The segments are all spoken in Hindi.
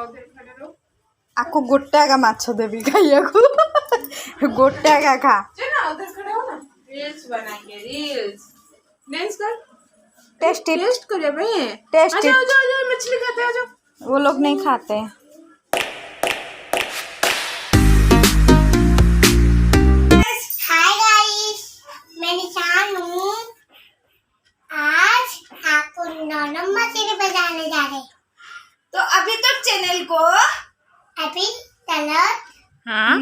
आपको गोटा का माछ देवी खाइया को गोटा का खा रील्स बनाएंगे रील्स डांस कर टेस्टी टेस्ट करिए भाई टेस्टी आ जाओ मछली खाते आ जाओ वो लोग नहीं खाते हाय गाइस मैं निशान हूँ आज आपको नौनम्मा तेरे बजाने जा रहे तो अभी तक चैनल को अभी तलक हाँ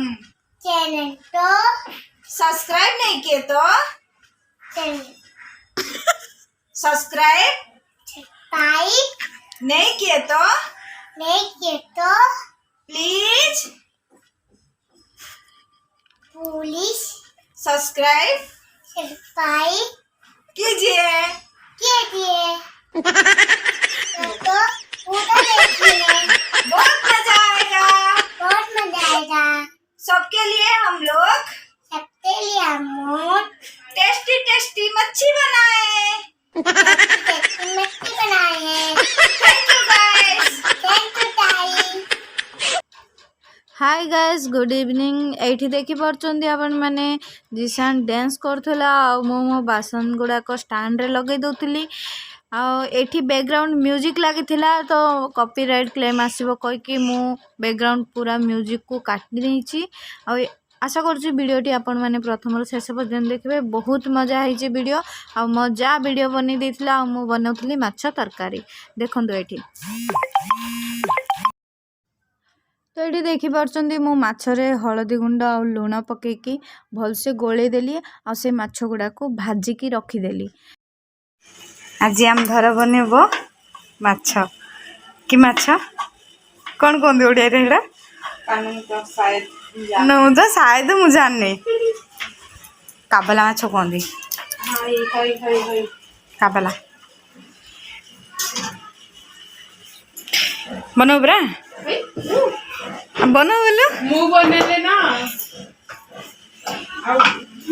चैनल तो सब्सक्राइब नहीं किए तो चैनल सब्सक्राइब टाइप नहीं किए तो नहीं किए तो प्लीज पुलिस सब्सक्राइब सब्सक्राइब कीजिए कीजिए तो पूरा देखिए बहुत मजा आएगा बहुत मजा आएगा सबके लिए हम लोग सबके लिए हम टेस्टी टेस्टी मच्छी बनाए मच्छी बनाए हैं thank you guys thank you time hi guys good evening एठी देखि परचंदी आपण माने जिसान डांस करथला आ मो बासन गुडाक स्टैंड रे लगे दउतली आ एठी बैकग्राउंड म्यूजिक लागिथिला तो कॉपीराइट क्लेम आसीबो कहि कि मु बैकग्राउंड पूरा म्यूजिक को काटि देछि आ आशा करछु वीडियोटी आपण माने प्रथम शेष पर्यंत देखबे बहुत मजा है वीडियो आ मजा वीडियो बनी देथिला आ मु बनौथली माछ तरकारी देखंतु एठी तो ये देखिपे मो माछरे हलदी गुंड आ लुण पकईकी भलसे गोले देली आ से माछ गुड़ा को भाजिकी रखीदेली आज आम धर बनब माछ कि माछ कौन कहते ओडिया रे तो शायद मुझे जाननी काबला माछ कहती काबला बनब रा बना बोलो मु बनेले ना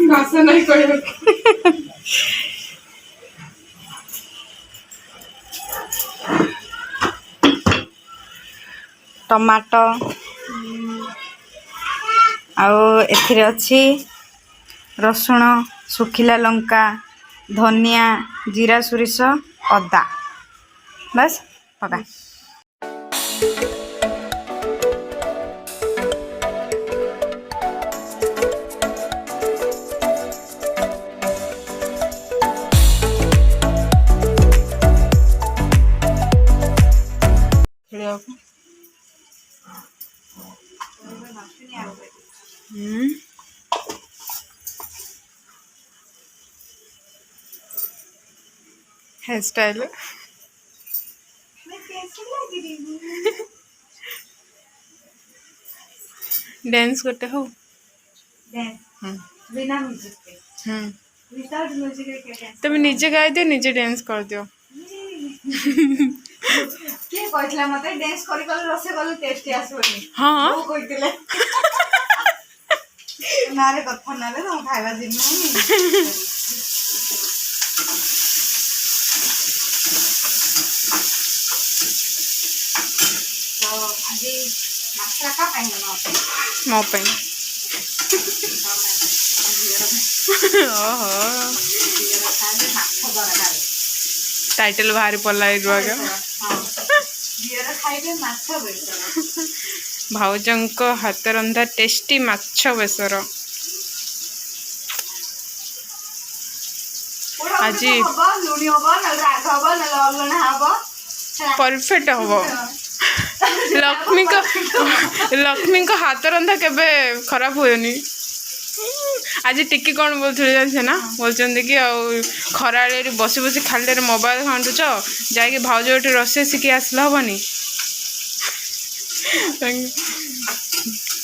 भाषा नहीं कहबो टमाटो आउ एथिरे अछि रसुण सुखिला लंका धनिया जीरा सोरिष अदा बस पका हेयर स्टाइल डांस करते हो बिना म्यूजिक के विदाउट म्यूजिक के क्या तुम निजे गाई दियो निजे डांस कर दियो के कहला मते डांस करी करी रसे करी टेस्टी आसबनी हां वो कहतिले नारे कथा नाले तो खाइबा दिनु तो आज मात्रा का पाइन ना मो पे ओहो टाइटल भारी पल्ला रुआगे भाउजंक हाथ रंधा टेस्टी माछ बेसर आज परफेक्ट हम लक्ष्मी को हाथ रंधा केबे खराब होनी आज टिकी कौन बोलते जान ना बोलते कि खरा बसी बसी खाली मोबाइल घाटुच जाकि भाउज गोटे रोसे शिखी आसला हेनी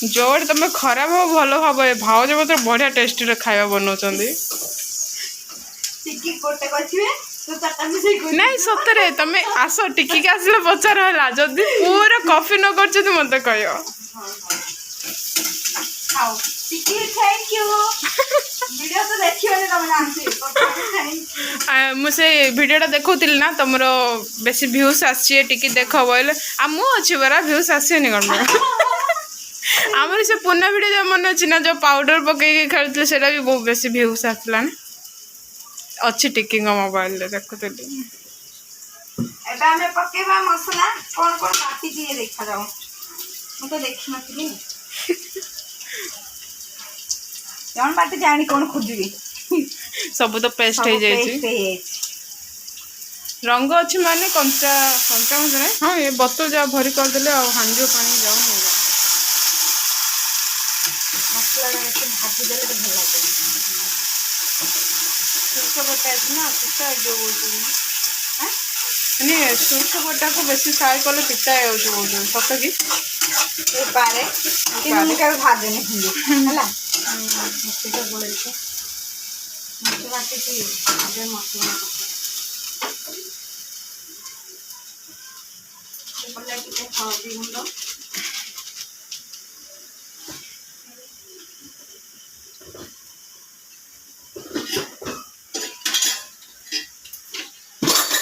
जोड़ तुम खराब हो भल भाव भाउज मतलब बढ़िया टेस्टी खाया बनाऊँ नहीं सतरे तुम आस टिकी के आसले पचार है जदि पूरा कॉफी न कर मत कह थैंक यू ଭିଡିଓ ତ ଦେଖିବନି ତମେ ଜାଣିଛି। ମୁଁ ସେ ଭିଡ଼ିଓଟା ଦେଖାଉଥିଲି ନା ତମର ବେଶୀ ଭ୍ୟୁଜ୍ ଆସିଛି ଟିକେ ଦେଖ ବୋଇଲେ ଆଉ ମୁଁ ଅଛି ପରା ଭ୍ୟୁଜ୍ ଆସିବନି କ'ଣ ପାଇଁ ଆମର ସେ ପୁରୁଣା ଭିଡ଼ିଓ ଯେଉଁ ମନେ ଅଛି ନା ଯେଉଁ ପାଉଡ଼ର ପକେଇକି ଖେଳୁଥିଲେ ସେଇଟା ବି ବହୁତ ବେଶୀ ଭ୍ୟୁଜ୍ ଆସିଥିଲା ନା ଅଛି ଟିକିଙ୍କ ମୋବାଇଲରେ ଦେଖୁଥିଲି। ଏବେ ଆମେ ପକେଇବା ମସଲା କ'ଣ କ'ଣ କାଟିଛି ଦେଖାଯାଉ ମୁଁ ତ ଦେଖିନଥିଲି ଜଣ ବାଟି ଜାଣି କ'ଣ ଖୋଜିବି ସବୁ ତ ପେଷ୍ଟ ହେଇଯାଇଛି ରଙ୍ଗ ଅଛି ମାନେ କଞ୍ଚା କଞ୍ଚା କଞ୍ଚା ନାହିଁ ହଁ ଏ ବୋତଲ ଯାହା ଭରି କରିଦେଲେ ଆଉ ହାଣ୍ଡିର ପାଣି ଯାଉ ହେଇଯାଉ ମସଲାଟା ଏତେ ଭାଜିଦେଲେ ଭଲ ଲାଗେ ସୋରିଷ ବଟା ଅଛି ନା ପିତା ହେଇଯିବ କହୁଛନ୍ତି ମାନେ ସୋରିଷ ବଟାକୁ ବେଶୀ ଫ୍ରାଏ କଲେ ପିତା ହେଇଯାଉଛି କହୁଛନ୍ତି ସତ କି ହେଇପାରେ କିନ୍ତୁ ମୁଁ କେବେ ଭାଜେନି ହେଲା ମସଲା ଗୋଳେଇକି ମସଲା ବାଟିକି ଏବେ ମସଲା ପକେଇବା ଟିକେ ହଳଦୀ ଗୁଣ୍ଡ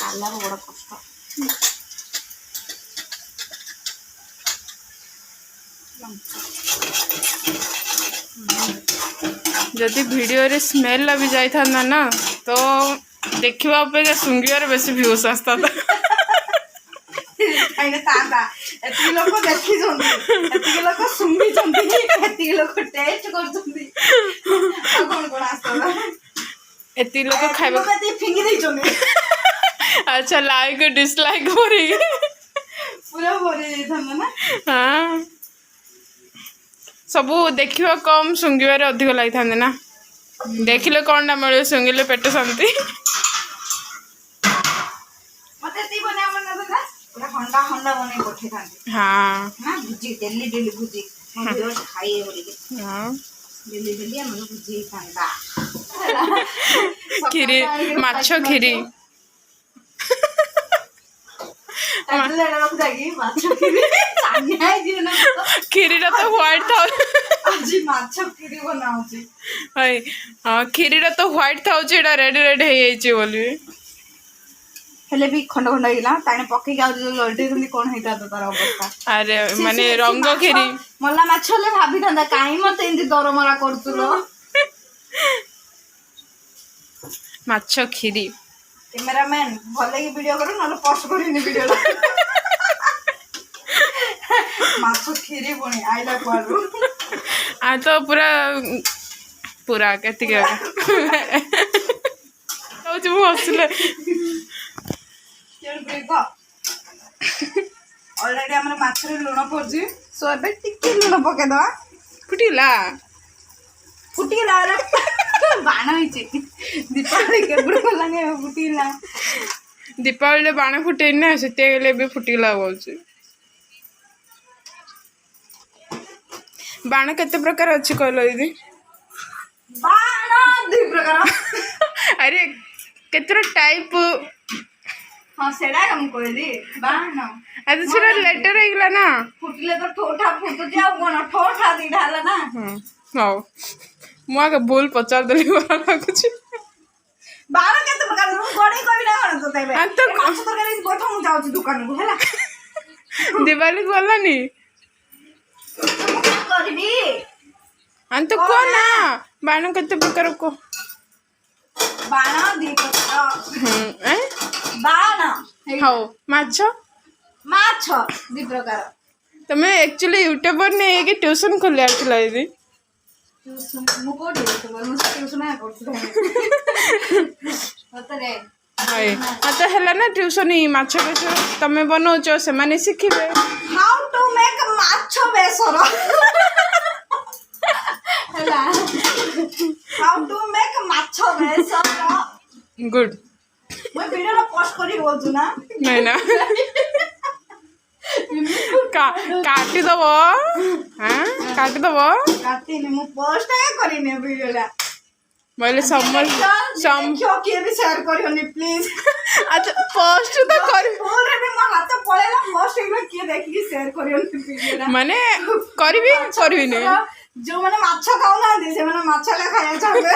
ଖାଇଲା ବଡ଼ କଷ୍ଟ ଯଦି ଭିଡ଼ିଓରେ ସ୍ମେଲ୍ ବି ଯାଇଥାନ୍ତା ନା ତ ଦେଖିବା ଅପେକ୍ଷା ଶୁଙ୍ଗିବାରେ ବେଶୀ ଭ୍ୟୁଜ୍ ଆସିଥାନ୍ତା ଏତିକି ଲୋକ ଦେଖିଛନ୍ତି ଏତିକି ଲୋକ ଶୁଣିଛନ୍ତି ଏତିକି ଲୋକ ଟେଷ୍ଟ କରୁଛନ୍ତି ଆଉ କ'ଣ କ'ଣ ଆସିଥାନ୍ତା ଏତିକି ଲୋକ ଖାଇବା ଫିଙ୍ଗି ଦେଇଛନ୍ତି ଆଚ୍ଛା ଲାଇକ୍ ଡିସଲାଇକ୍ କରି ପୁରା ଭରି ଯାଇଥାନ୍ତା ନା ହଁ ସବୁ ଦେଖିବା କମ୍ ଶୁଙ୍ଗିବାରେ ଅଧିକ ଲାଗିଥାନ୍ତେ ନା ଦେଖିଲେ କ'ଣଟା ମିଳିବ ଶୁଙ୍ଗିଲେ ପେଟ ଶାନ୍ତି ମତେ ଏତିକି ବନେଇବା ମନେ ନଥିଲା ପୁରା ହଣ୍ଡା ହଣ୍ଡା ବନେଇ ପଠେଇଥାନ୍ତି ହଁ ନା ଭୁଜି ଡେଲି ଡେଲି ଭୁଜି ମୋ ଭିଡ଼ିଓ ଖାଇବେ ବୋଲିକି ହଁ ଡେଲି ଡେଲି ଆମର ଭୁଜି ହେଇଥାନ୍ତା କ୍ଷୀରି ମାଛ କ୍ଷୀରି କ୍ଷୀରିଟା ତ ହ୍ୱାଇଟ୍ ଥାଉଛି ଆଜି ମାଛ କ୍ଷୀରି ବନାଉଛି ହଁ କ୍ଷୀରିଟା ତ ହ୍ୱାଇଟ୍ ଥାଉଛି ଏଇଟା ରେଡ୍ ରେଡ୍ ହେଇଯାଇଛି ବୋଲି ହେଲେ ବି ଖଣ୍ଡ ଖଣ୍ଡ ହେଇଗଲା ତାଣେ ପକେଇକି ଆଉ ଯୋଉ ଲଲଟେଇଛନ୍ତି କ'ଣ ହେଇଥାନ୍ତା ତାର ଅବସ୍ଥା ଆରେ ମାନେ ରଙ୍ଗ କ୍ଷୀରି ମଲା ମାଛ ହେଲେ ଭାବିଥାନ୍ତା କାହିଁ ମତେ ଏମିତି ଦରମରା କରୁଥିଲ ମାଛ କ୍ଷୀରି କ୍ୟାମେରାମ୍ୟାନ୍ ଭଲକି ଭିଡ଼ିଓ କର ନହେଲେ ପୋଷ୍ଟ କରିନି ଭିଡ଼ିଓଟା ମାଛ କ୍ଷୀରି ପୁଣି ଆଇଲା କୁଆଡୁ ଆଉ ତ ପୁରା ପୁରା କେତିକି ହଉଛି ମୁଁ ହସିଲେ ଅଲରେଡି ଆମର ମାଛରେ ଲୁଣ ପଡୁଛି ସୋ ଏବେ ଟିକେ ଲୁଣ ପକେଇଦବା ଫୁଟିଲା ଫୁଟିଗଲା ବାଣ ହେଇଛି ଦୀପାବଳି କେବଳ ଗଲାନି ଫୁଟିଗଲା ଦୀପାବଳିରେ ବାଣ ଫୁଟେଇନି ନା ସେତେବେଳେ ଏବେ ଫୁଟିଗଲା କହୁଛି ବାଣ କେତେ ପ୍ରକାର ଅଛି କହିଲ ଦିଦି ବାଣ ଦୁଇ ପ୍ରକାର ଆରେ କେତେଟା ଟାଇପ ହଁ ସେଟା ମୁଁ କହିଲି ବାଣ ଆରେ ସେଟା ଲେଟର ହେଇଗଲା ନା ଫୁଟିଲେ ତ ଠୋଠା ଫୁଟୁଛି ଆଉ କ'ଣ ଠୋଠା ଦିଟା ହେଲା ନା ହଉ ମୁଁ ଆଗ ଭୁଲ ପଚାରିଦେଲି ଭଲ ଲାଗୁଛି ବାଣ କେତେ ପ୍ରକାର ମୁଁ ଗଣେଇ କହିବି ନା କ'ଣ ତୋତେ ଏବେ ତ ମାଛ ତରକାରୀ ଗୋଠ ମୁଁ ଯାଉଛି ଦୋକାନକୁ ହେଲା ଦିୱାଲି ଗଲାନି ମୁଁ କ'ଣ କରିବି ତ କୁହ ନା ବାଣ କେତେ ପ୍ରକାର କୁହ ବାଣ ଦୁଇ ପ୍ରକାର ବାଣ ହଉ ମାଛ ମାଛ ଦୁଇ ପ୍ରକାର ତମେ ଆକ୍ଚୁଆଲି ୟୁଟ୍ୟୁବର ନେଇକି ଟ୍ୟୁସନ ଖୋଲିବାର ଥିଲା ଦିଦି ମୁଁ କୋଉଠି ମୁଁ ଟ୍ୟୁସନ କରୁଥିଲି ସତରେ ତ ହେଲା ନା ଟ୍ୟୁସନ ମାଛ ବେସର ତମେ ବନଉଛ ସେମାନେ ଶିଖିବେ ହାଉ ଟୁ ମେକ୍ ମାଛ ବେସର ହେଲା ହାଉ ଟୁ ମେକ୍ ମାଛ ବେସର ଗୁଡ୍ ମୁଁ ଭିଡ଼ିଓଟା ପୋଷ୍ଟ କରି କହୁଛୁ ନା ନାଇଁ ନା କାଟିଦବ କାଟିଦବ କାଟିନି ମୁଁ ପୋଷ୍ଟ କରିନି ଭିଡ଼ିଓଟା ବୋଇଲେ କିଏ ବି ସେୟାର କରିବନି ପ୍ଲିଜ ଆଚ୍ଛା ପୋଷ୍ଟ ତ କରିବି ଭୁଲରେ ବି ମୋ ହାତ ପଳେଇଲା ପୋଷ୍ଟ ହେଇଗଲା କିଏ ଦେଖିକି ସେୟାର କରିବନି ଭିଡ଼ିଓଟା ମାନେ କରିବି କରିବିନି ଯୋଉମାନେ ମାଛ ଖାଉନାହାନ୍ତି ସେମାନେ ମାଛ ଖାଇବା ଚାହିଁବେ।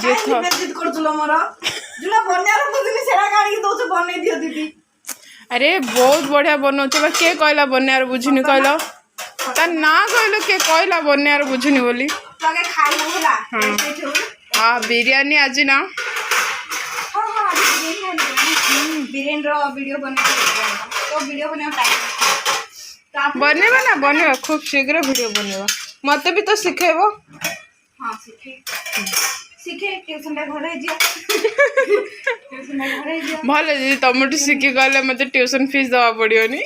ଜିଦ କରୁଥିଲ ମୋର ଯୋଉଟା ବନେଇବାର ବୁଝିନି ସେଟା କାଣିକି ଦଉଛ ବନେଇ ଦିଅ ଦିଦି। अरे बहुत बढ़िया बनाऊच किए कहला बनियार बुझुनी कहल ता ना कहल किए कहला बनियार बुझुनी बोली लगे खाइबो होला हाँ। हाँ बिरयानी आज ना बिरयानी रो वीडियो बने तो वीडियो बने टाइम बनेबा ना बनेबा खूब शीघ्र वीडियो बनेबा मते भी तो सिखेबो। हाँ सीखे ट्यूशन घरे जियो ट्यूशन घरे जियो भल दीदी तुमठू शिखी गले मत ट्यूशन फीस दवा पड़ोनी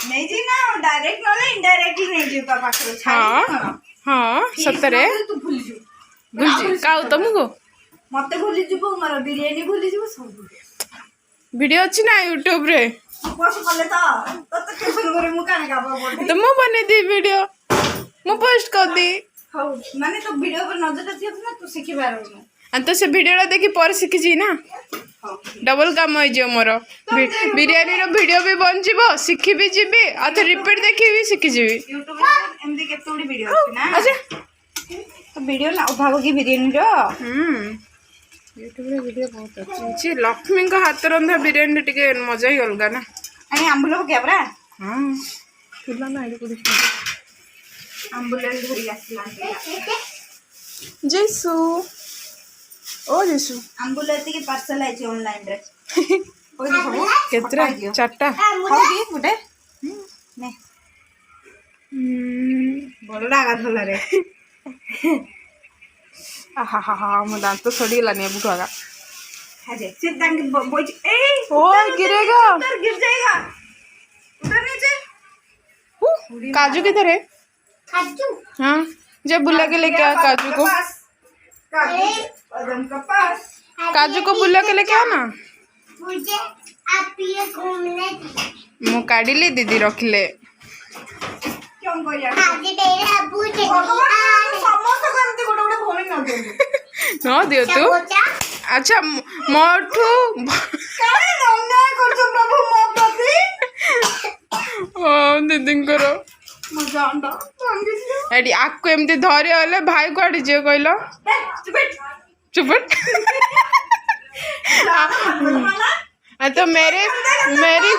नहीं जी ना डायरेक्ट नले इनडायरेक्टली नहीं जी पापा को हाँ हाँ सतरे तू भूल जु बुझी काउ तुमको मते भूल जुबो मारो बिरयानी भूल जुबो सब वीडियो अच्छी ना यूट्यूब रे पोस्ट कले तो ट्यूशन करे मु काने गाबो बोल तो मु बने दी वीडियो मु पोस्ट कर दी हाउ माने तो वीडियो पर नजर दियो ना तू सीखि बारो तो से वीडियो देखी पर शिखी ना डबल काम हो मोर बिरयानी रो वीडियो भी बन जीवो शिखी भी जीवी आ तो रिपीट देखी भी शिखी जीवी यूट्यूब रे एमदी केतोडी वीडियो अछि ना अच्छा तो वीडियो ना उभागो की बिरयानी रो यूट्यूब रे वीडियो बहुत अच्छी लक्ष्मी का हाथ रंधा बिरयानी टिके मजा ही अलगा ना अरे आंबुल हो क्या बरा हाँ तुला ना आइडी कुछ आंबुल धरी आसला जैसु ओ जैसु आंबुल एति के पार्सल आइ छै ऑनलाइन रे ओइ देखो केतरा चारटा खाओ की गुटे ने बड़ लागा थला रे आहा हा हा मो दांत सड़ी गला ने बुटवा का हाजे सिर दांग बोई ए ओ गिरेगा उधर गिर जाएगा उधर नीचे काजू किधर है काजू हाँ जब बुला के लेके आ काजू को ए पदम का पास काजू को बुला के लेके आ ना मुझे आप ये घूमने मु काढ़ी ले दीदी रख ले क्यों कोई यार आज मेरा पूछे समस्त करते गोटे गोटे भोणी न दे न दियो तू बोचा अच्छा मोठू काहे अन्याय करछो प्रभु मो प्रति ओ दीदी करो मो जानदा तंगी दियो एडी आको एमती धरे हले भाई कोआडी जे कहलो चुप आ तो मेरी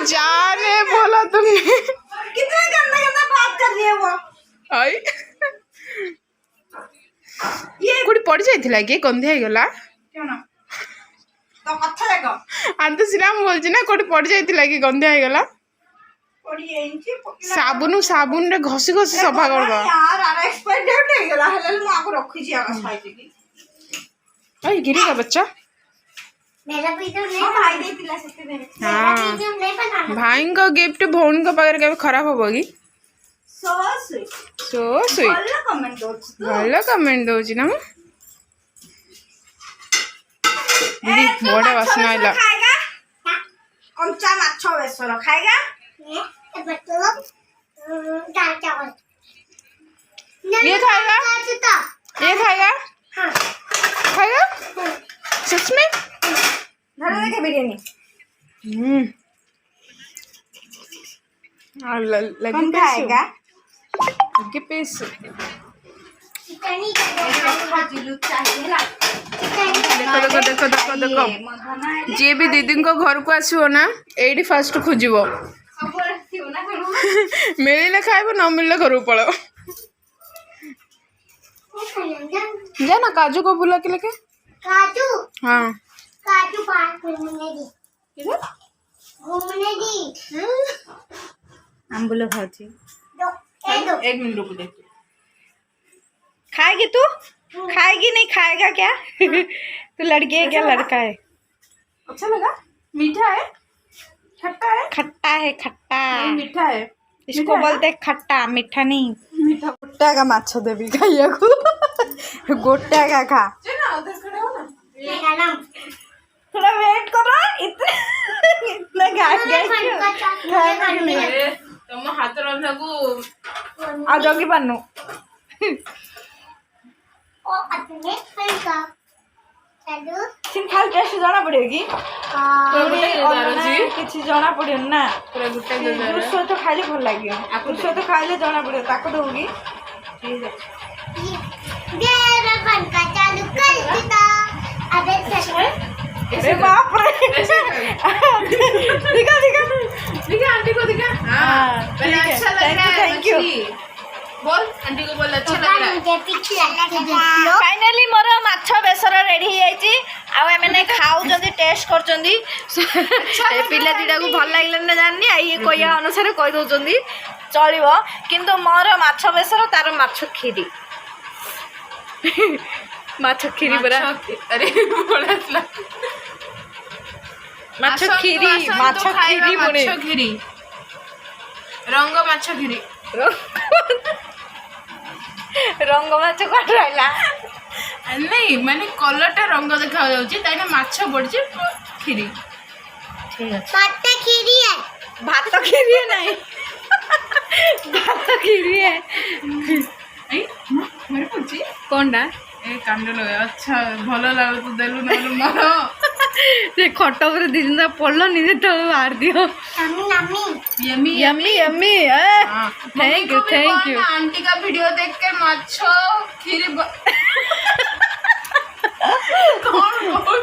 जान है बोला तुमने कितना गंदा गंदा बात कर रही है वो आई ये कोडी पड़ी जाइथिला कि गंधे आइ गला क्यों ना तो कथा देखो अंत श्रीराम बोलछि ना कोडी पड़ी जाइथिला कि गंधे आइ गला पड़ी इंची पकिला साबुन रे घसी घसी सफा करबा यार आर एक्सपायर डेट हो गेला हेले मु आको रखी छी आका खाइ छी आई गिरेगा बच्चा मेरा वीडियो नहीं भाई देतिला सते मेरे हाँ वीडियो नहीं बनाना भाई का गिफ्ट भौन का पाकर के खराब होबो कि सो स्वीट सो स्वीट भलो कमेंट दोछ तू भलो कमेंट दोछि ना दीदी बड़ा वासना आइला खाएगा कंचा माछ बेसर खाएगा ये मतलब दाल चावल ये खाएगा काजू तो ये खाएगा हाँ खाएगा सच में धर देखे बिरयानी लगी कौन खाएगा लगी पीस चिकनी का जिलु चाहिए ला देखो देखो देखो देखो देखो जे भी दीदी को घर को आसो ना एडी फास्ट खोजिबो सब रखियो ना करू मिलले खाइबो न मिलले घर पळ काजू जा ना काजू को बुला के लेके हाँ काजू पार्क घूमने दी घूमने दी आंबुल खाची दो ए दो एक मिनट रुक दे खाएगी तू खाएगी नहीं खाएगा क्या तू लड़की है क्या लड़का है अच्छा लगा मीठा है खट्टा है खट्टा मीठा है इसको बोलते हैं खट्टा मीठा नहीं मीठा गोटा का माछ देवी खाइया को गोटा का खा मेरा नाम थोड़ा वेट करो इतना तुम हाथ रंधा को आ जाओगी बनू ओ अपने फल का काजू दिन खाली टेस्ट जना पड़े कि किसी जना पड़े ना पूरा गुटे जुस सहित खाइले भल लगे जुस सहित खाइले जना पड़े ताको दउगी ठीक है दे रे पंखा चालू कर दीता अबे अरे बाप रे दिखा दिखा दिखा आंटी को दिखा हाँ, पहले ठीक है। अच्छा लग रहा है Thank you, मछली। बोल आंटी को बोल अच्छा लग रहा है मुझे पीछे लगा फाइनली मोर माछ बेसर रेडी हो जाइए आने खाऊ टेस्ट कर पिला दीटा को भल लगे ना जानी ये कहया अनुसार कहीदौं चलो किंतु मोर माछ बेसर तार माछ खीरी माछ खीरी परा अरे बड़ा ला माछ खीरी माछ खीरी पुणी माछ खीरी रंग माछ खीरी रंग माछ कट रहा नहीं माने कलरटा रंग देखा जाउची ताइना माछ पड़ची खीरी ठीक है भात खीरी है भात खीरी है नहीं भात खीरी है आई मेरे पड़ची कौन ना ए कांड लगे अच्छा भलो लागो तो देलु न मारो से खट पर दी दिन पड़ल निजे तो मार दियो नमी नमी yummy yummy yummy thank you thank you aunty का वीडियो देख के माछो खीरी कौन बोल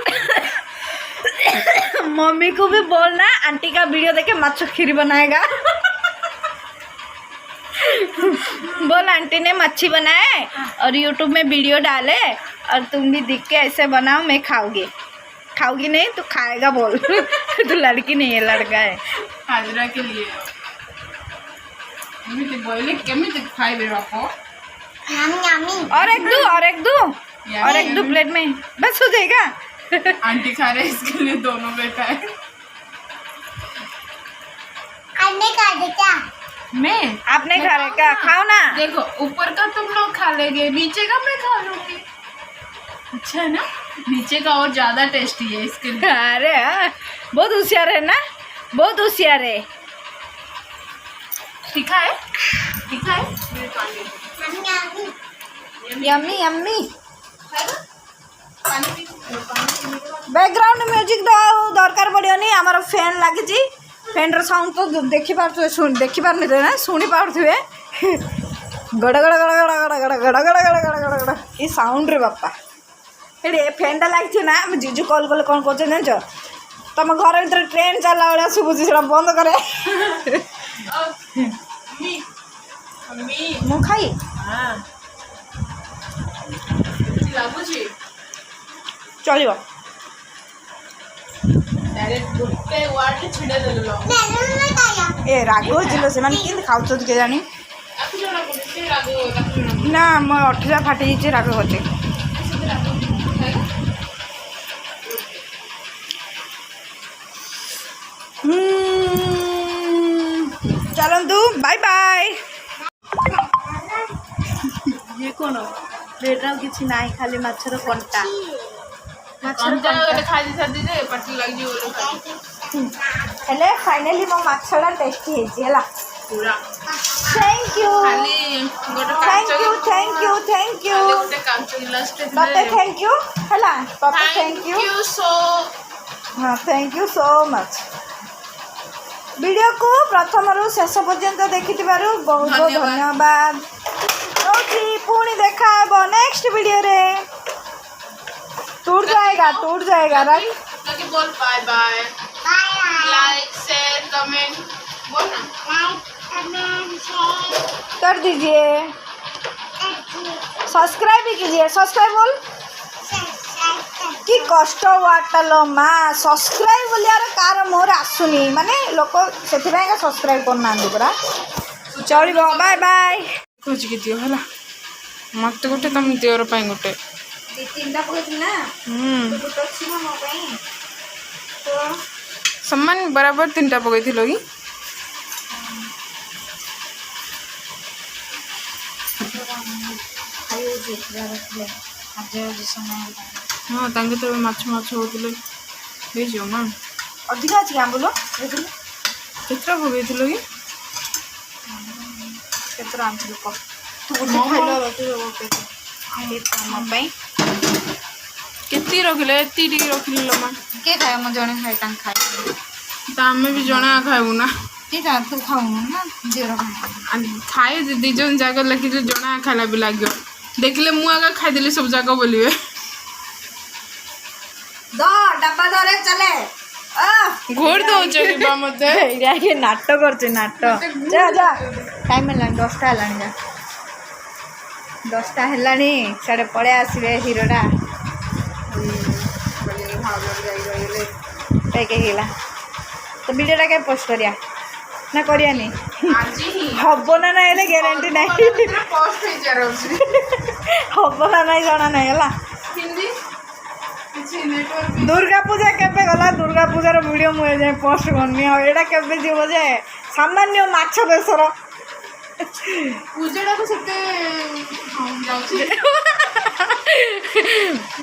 मम्मी को भी बोलना आंटी का वीडियो देख के माछो खीरी बनाएगा बोल आंटी ने मच्छी बनाए और यूट्यूब में वीडियो डाले और तुम भी दिख के ऐसे बनाओ मैं खाऊंगी खाऊंगी नहीं तू खाएगा बोल तू लड़की नहीं है लड़का है हाजरा के लिए एमिति बोले केमिति खाइबे बापो नमी नमी और एक दो प्लेट में बस हो जाएगा आंटी खा रहे इसके लिए दोनों बेटा है अन्ने का देखा मैं आपने खा रहे क्या खाओ ना देखो ऊपर का तुम लोग खा लेंगे नीचे का मैं खा लूंगी अच्छा है ना नीचे का और ज्यादा टेस्टी है इसके लिए अरे बहुत होशियार है ना बहुत होशियार है तीखा है तीखा है नमी नमी यम्मी यम्मी पानी पी बैकग्राउंड म्यूजिक दरकार पड़ोनी आमर फैन लगी फैन साउंड तो देखी पारे देखी पारे ना शुणी पारे गड़ गड़ गड़ गड़ गड़ गड़ गड़ गड़ गड़ गड़ गड़ गड़ ये साउंड रे बापा ये फैनटा लगी ना जीजू कल कले कौन कर जान तुम घर भर ट्रेन चलला भाया शुभुची से बंद करे मु खाई ଲାଗୁଛି चलो डायरेक्ट ଗୋଟେ ୱାର୍ଡରେ ଛିଡେଇ ଦେଲୁ ଲୋ नमी खाया ए राग जिलो से खाऊ के जानी ତାକୁ ଜଣା ପଡୁଛି ସେ ରାଗ ତାକୁ ଜଣା ପଡୁଛି ना मो अठरा फाटी जाइए राग होते चलतु बाय बाय ये कौन बेटा किसी ना खाली माछर कंटा माछर କଞ୍ଚା ଗୋଟେ ଖାଇ ସାରି ଯେ ପାଟି ଲାଗିଯିବ हेले फाइनली मो माछड़ा टेस्टी है ପୁରା थैंक यू ଖାଲି ଗୋଟେ थैंक କାଚ you thank you thank you ଖାଲି ଗୋଟେ କାଚ ଗ୍ଲାସଟେ तते थैंक यू हला तते थैंक यू ସୋ हाँ thank you so much video को प्रथम रु शेष पर्यंत देखि बहुत बहुत धन्यवाद रोची पुणी देखा नेक्स्ट वीडियो रे टूट जाएगा राइट ताकि बोल bye bye bye like share comment बोल ना कर दीजिए सब्सक्राइब भी कीजिए सब्सक्राइब बोल कि कष्ट वार्ता लो माँ सब्सक्राइब बोलिया कार मोर आसुनी माने लोक से सब्सक्राइब करना पूरा चलो बाय बाय खोज के दियो हला मत गोटे तुम दियोर पाई गोटे दी तीनटा पकड़ ना तो अच्छी ना मो पई तो सम्मान बराबर 3टा पकई थिलो की खाइयो देखला रखले आज समय हाँ तांगे तो माछ होतिले हे जो ना अधिक अछि आंबुलो देखिले केतरा पकई थिलो की केतरा आंबुलो को तू खाइलो बाकी ओके खाइ काम पई କେତିକି ରଖିଲେ ଏତିକି ଟିକେ ରଖିଲେ ଲୋ ମା କିଏ ଖାଏ ମୁଁ ଜଣେ ଖାଏ ତାଙ୍କ ଖାଏ ତ ଆମେ ବି ଜଣେ ଖାଇବୁ ନା କିଏ ଖାଏ ତୁ ଖାଉନୁ ନା ଝିଅର ଖାଏ ଖାଏ 2 ଜଣ ଯାକ ଲେଖିଛୁ ଜଣେ ଖାଇଲା ବି ଲାଗିବ ଦେଖିଲେ ମୁଁ ଆଗ ଖାଇଦେଲି ସବୁ ଯାକ ବୋଲିବେ ଡବା ଧରେ ଚାଲେ ଘୋର ଦଉଛ କିବା ମତେ ଏଇଟା ନାଟ କରୁଛି ନାଟ ଯା ଯା ଟାଇମ୍ ହେଲାଣି 10ଟା ହେଲାଣି ଯା 10ଟା ହେଲାଣି ସିଆଡ଼େ ପଳେଇ ଆସିବେ ହିରୋଟା ହେଇଗଲା ତ ଭିଡ଼ିଓଟା କେବେ ପୋଷ୍ଟ କରିବା ନା କରିବାନି ଆଜି ହିଁ ହବ ନା ନାହିଁ ହେଲେ ଗ୍ୟାରେଣ୍ଟି ନାହିଁ ପୋଷ୍ଟ ହେଇଯାର ଅଛି ହବ ନା ନାହିଁ ଜଣା ନାହିଁ ହେଲା ହିନ୍ଦୀ କିଛି ନେଟୱାର୍କ ଦୁର୍ଗା ପୂଜା କେବେ ଗଲା ଦୁର୍ଗା ପୂଜାର ଭିଡ଼ିଓ ମୁଁ ଏଯାଏଁ ପୋଷ୍ଟ କରିନି ଆଉ ଏଇଟା କେବେ ଯିବ ଯେ ସାମାନ୍ୟ ମାଛ ବେସର ପୂଜାଟାକୁ ସେତେ ହଁ ଯାଉଛି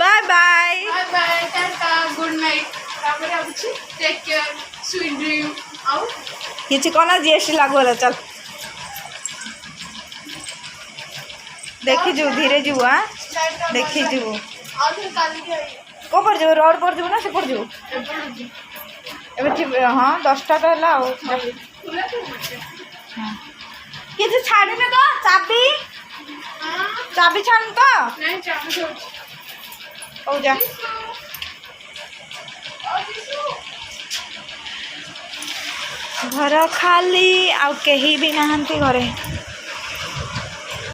bye bye bye bye tata good night ତାପରେ ଆଉ କିଛି ଟେକ୍ କେୟାର ସୁଇଟ୍ ଡ୍ରିମ୍ ଆଉ କିଛି କନା GST ଲାଗୁ ହେଲା ଚାଲ ଦେଖିଯିବୁ ଧୀରେ ଯିବୁ ଆଁ ଦେଖିଯିବୁ ଆଉ ଥରେ କାଲିକି ଆଇବି କେଉଁ ପଟେ ଯିବୁ ରୋଡ଼ ପଟେ ଯିବୁ ନା ସେପଟେ ଯିବୁ ଏବେ ଯିବୁ ହଁ 10ଟା ତ ହେଲା ଆଉ କିଛି ଛାଡ଼ିନି ତ ଚାବି ଛାଡ଼ୁନି ତ ନାଇଁ ଚାଲୁ ଯାଉଛି ହଉ ଯା ଘର ଖାଲି ଆଉ କେହି ବି ନାହାନ୍ତି ଘରେ